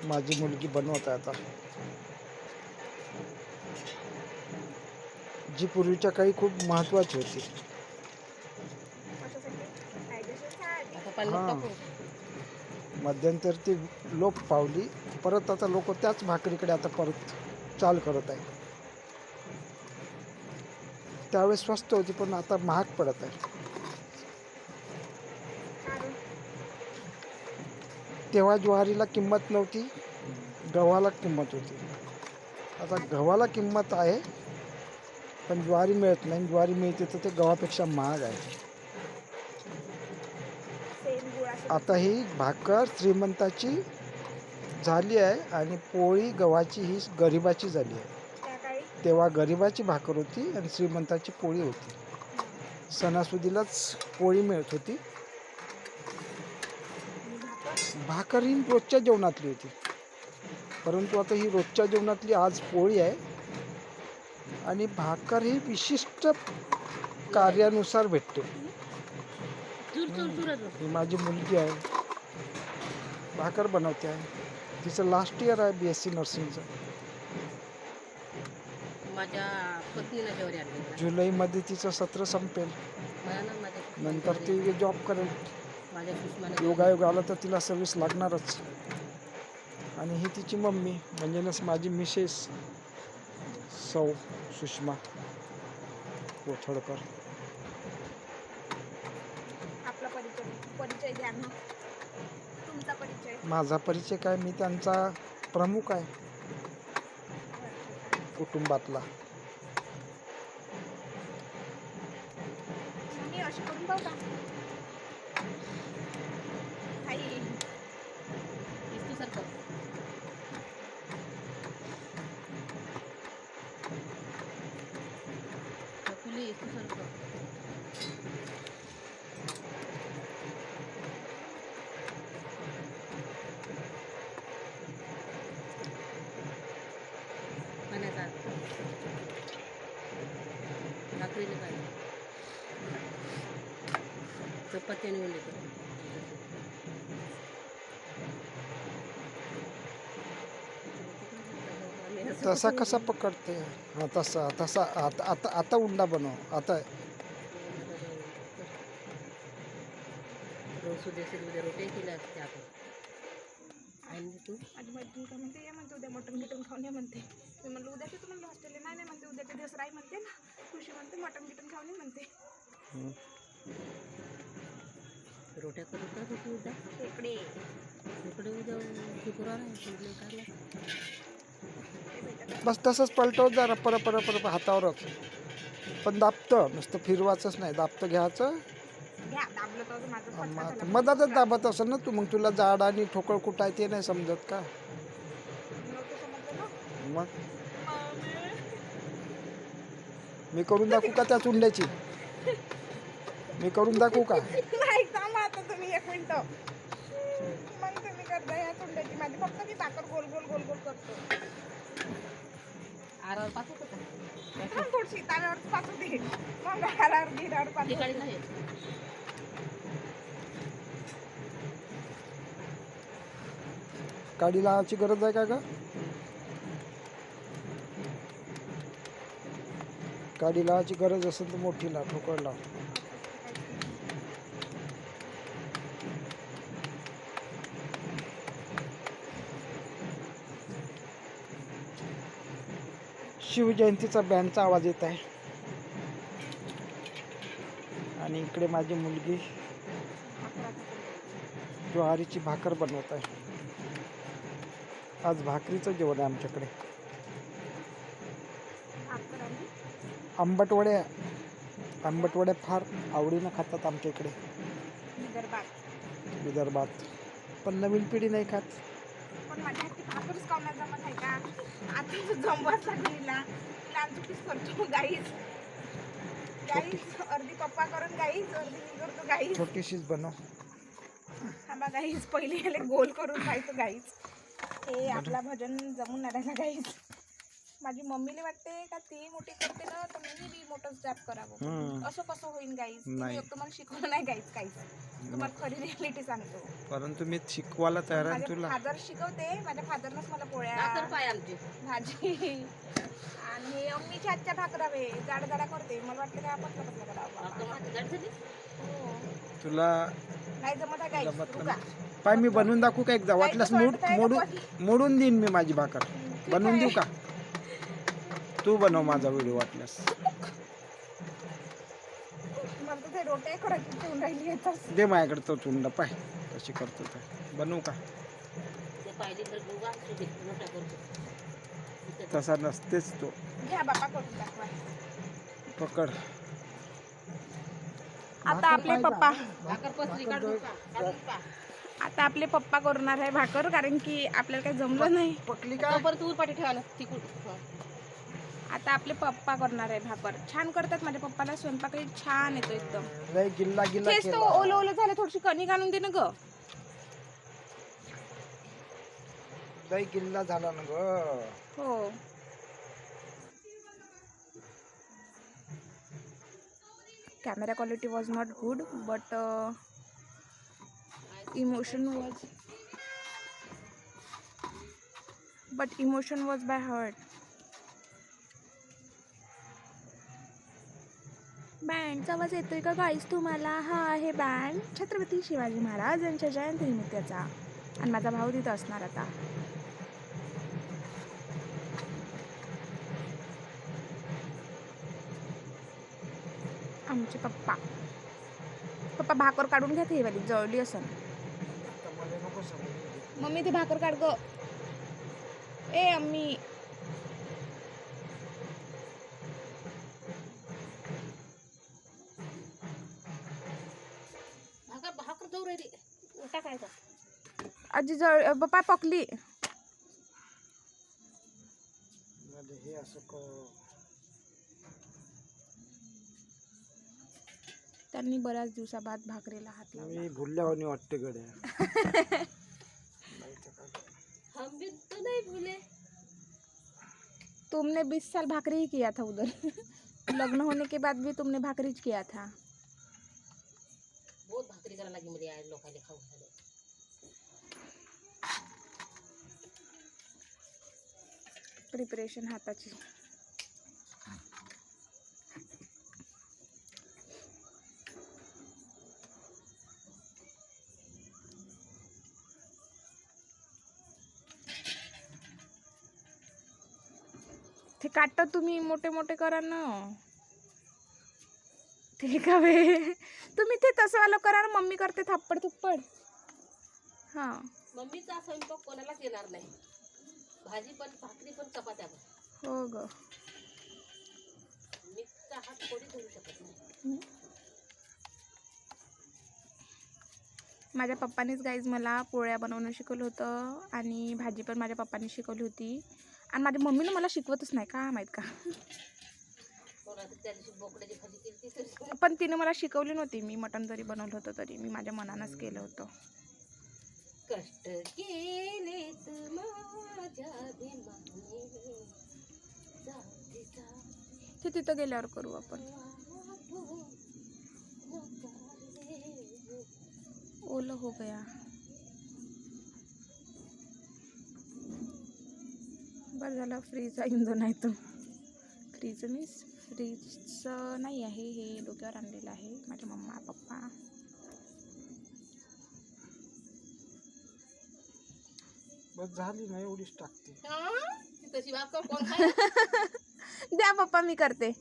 माझी मुलगी बनवत आहे आता, जी पूर्वीच्या काळी खूप महत्त्वाची होती. हां, मध्यंतरी ती लोप पावली. परत आता लोक त्याच भाकरीकडे आता परत चाल करत आहे. त्यावेळेस स्वस्त होती पण आता महाग पडत आहे. तेव्हा ज्वारीला किंमत नव्हती, गव्हाला किंमत होती. आता गव्हाला किंमत आहे पण ज्वारी मिळत नाही. ज्वारी मिळते तर ते गव्हापेक्षा महाग आहे. आता ही भाकर श्रीमंताची झाली आहे आणि पोळी गव्हाची ही गरिबाची झाली आहे. तेव्हा गरिबाची भाकर होती आणि श्रीमंताची पोळी होती. सणासुदीलाच पोळी मिळत होती. भाकर ही रोजच्या जेवणातली होती, परंतु आता ही रोजच्या जेवणातली आज पोळी आहे. आणि भाकर ही विशिष्ट कार्यानुसार भेटते. ही माझी मुलगी आहे, भाकर बनवते आहे. तिचं लास्ट इयर आहे BSc नर्सिंगचं. माझ्या पत्नीला जेवढी आणली जुलैमध्ये तिचं सत्र संपेल, नंतर ती जॉब करेल. योगायोग आला तर तिला सर्व्हिस लागणारच. आणि ही तिची मम्मी म्हणजे माझी मिसेस सौ सुषमा कोथळकर. आपला परिचय द्या ना, तुमचा परिचय. माझा परिचय काय, मी त्यांचा प्रमुख आहे कुटुंबातला. मी अशी करून पाहू का आई? सारखं पाण्याचा भाकरीने काय चपात्याने वळले तसा कसा पकडते? हां तसा तसा. आता आता आता उंडा बनव आता. उद्या रोटे केले असते आपण. तू माझी मैत्रीण काय म्हणते, या म्हणते उद्या मटण गिटन खाऊन या म्हणते. मी म्हणलं उद्या येतो म्हणलं हॉस्टेलला. नाही म्हणते उद्याच्या दिवस राही म्हणते ना. खुशी म्हणते मटण गिटन खाऊन ये म्हणते. रोट्या करू का तू उद्या? इकडे उद्या शुक्रवार आहे. बस तसंच पलटवत जा पर हातावरच. पण दाबतं नुसतं फिरवायचंच नाही, दाबतं घ्यायचं. घ्या दाबलं तर माझं फटका झाला. मधातच दाबत असेल ना तू, मग तुला जाड आणि ठोकळ कुठं आहे ते नाही समजत का? नव्हतं समजलं ना. मग मी करून दाखवू का त्या चुंड्याची? मी करून दाखवू का? नाही थांबा आता तुम्ही एक मिनिटं. मग तुम्ही करता या तोंडाची. माझी फक्त मी भाकर गोल गोल गोल गोल करतो. आरावर पाच होतं थोडीशी ताव्यावर पाचू दे, मग आरावर गिरावर पाचू. काडी लावायची गरज आहे का ग? काडी लावायची गरज असेल तर मोठी लाव, ठोकळ लाव. शिवजयंतीचा बँडचा आवाज येत आहे. आणि इकडे माझी मुलगी ज्वारीची भाकर बनवत आहे. आज भाकरीचं जेवण आहे आमच्याकडे. आंबटवड्या आंबटवड्या फार आवडीनं खातात आमच्या इकडे विदर्भात. पण नवीन पिढी नाही खात. पण माझ्या हाती भाकरच कावणार जमत आहे का? आता जमवाच लागलीला लांचुकीच करतो. गाईच अर्धी पप्पा करून गाईच, अर्धी मी करतो गाईच. छोटीशीच बनव. थांबा गाईच, पहिले याला गोल करून पाहिजे गाईच. हे आपला भजन जमून राहिला गाईच. माझी मम्मीला वाटते का ती मोठी करते ना तर मी बी मोठंच जॉब करावं. हम्म. असं कसं होईल गाईज? नाही. तुम्हाला शिकवलं नाही गाईज काहीच. तुम्हाला खरी रियालिटी सांगतो. परंतु मी शिकवायला तयार आहे माझे तुला. फादर शिकवते. माझ्या फादरनंच मला पोळ्या, भाकर पाय आमची. भाजी आणि अम्मीच्या हातच्या भाकरावे जाड जाडा करते. मला वाटतं काय आपण कसं करावं भाकर बाबा. माझी जड झाली. हो. तुला नाही जमत आहे गाईज. जमत रुका. पाय मी बनवून दाखवू का एकदा? वाटल्यास मोडून देईन मी माझी भाकर. बनवून देऊ का? तू बनव माझा व्हिडिओ वाटल्यास. मला तर ते रोटे करायची ठेवून राहिली येतात. दे माझ्याकडे तो चुंड पाय कशी करतो ते. बनवू का? ते पाहिली तर गोवा सुधी मोठा करतो. तसा नसतेच तो. घ्या बाबा करून दाखवा. पकड. आता आपले पप्पा भाकर पसरी काढून पा, काढून पा. आता आपले पप्पा करणार आहे भाकर, कारण की आपल्याला काही जमलं नाही. पकली का? तोपर्यंत ऊर पाठी ठेवा ना तिकून. आता आपले पप्पा करणार आहे भाकर. छान करतात माझ्या पप्पाला स्वयंपाकही छान येतो एकदम. लय गिल्ला गिल्ला तेच तो केला. ओलं ओलं झालं, थोडीशी कणिक आणून दे ना ग. लय गिल्ला झाला ना ग. हो. Camera quality was not good but emotion was by heart. बँडचा आवाज येतोय का गाईस तुम्हाला? हा आहे बँड छत्रपती शिवाजी महाराज यांच्या जयंतीनिमित्ताचा, आणि माझा भाऊ तिथं असणार आता. आमचे पप्पा भाकर काढून घ्या. ते वाली जळली असन. मम्मी ते भाकर काढ ग. ए अम्मी. भाकर जाऊ राहिली. टाकायचा. आजी बाप्पा पकली. हे असं त्यांनी बऱ्याच दिवसाबाद भाकरीला हात लावला. मी भुलल्यावानी वाटते गड्या. हम भी तो नहीं भूले. तुमने 20 साल भाकरी ही किया था उधर. लग्न होने के बाद भी तुमने भाकरी किया था. बहुत भाकरी करायला लागली मध्ये आज लोकांना खाऊ घाले. प्रिपरेशन हाताची. ते काटत तुम्ही मोठे मोठे करा ना. ते का वे तुम्ही ते तसं वालं करा ना. मम्मी करते थाप्पड थुप्पड. हां. मम्मीचा स्वयंपाक कोणालाच येणार नाही. भाजी पण भाकरी पण चपात्या पण. हो ग. मीचा हात कोणी धरू शकत नाही. माझ्या पप्पानीच गाईज मला पोळ्या बनवणं शिकवलं होतं, आणि भाजी पण माझ्या पप्पानी शिकवली होती, आणि माझ्या मम्मीनं मला शिकवतच नाही का माहीत का. कोणाला त्या दिवशी बोकड्याची भाजी केली तरी पण तिने मला शिकवली नव्हती. मी मटण जरी बनवलं होतं तरी मी माझ्या मनानंच केलं होतं. कष्ट केले तू माझ्या अभिमानी. जाती जाती ते तिथं गेल्यावर करू आपण. ओलं हो गया. बरं झालं फ्रीजचा इंधन नाही तर. फ्रीजचं नाही आहे, हे डोक्यावर आणलेलं आहे माझ्या मम्मा पप्पा. बस झाली ना एवढीच टाकते. तशी भाकर कोण खाईल? द्या पप्पा मी करते.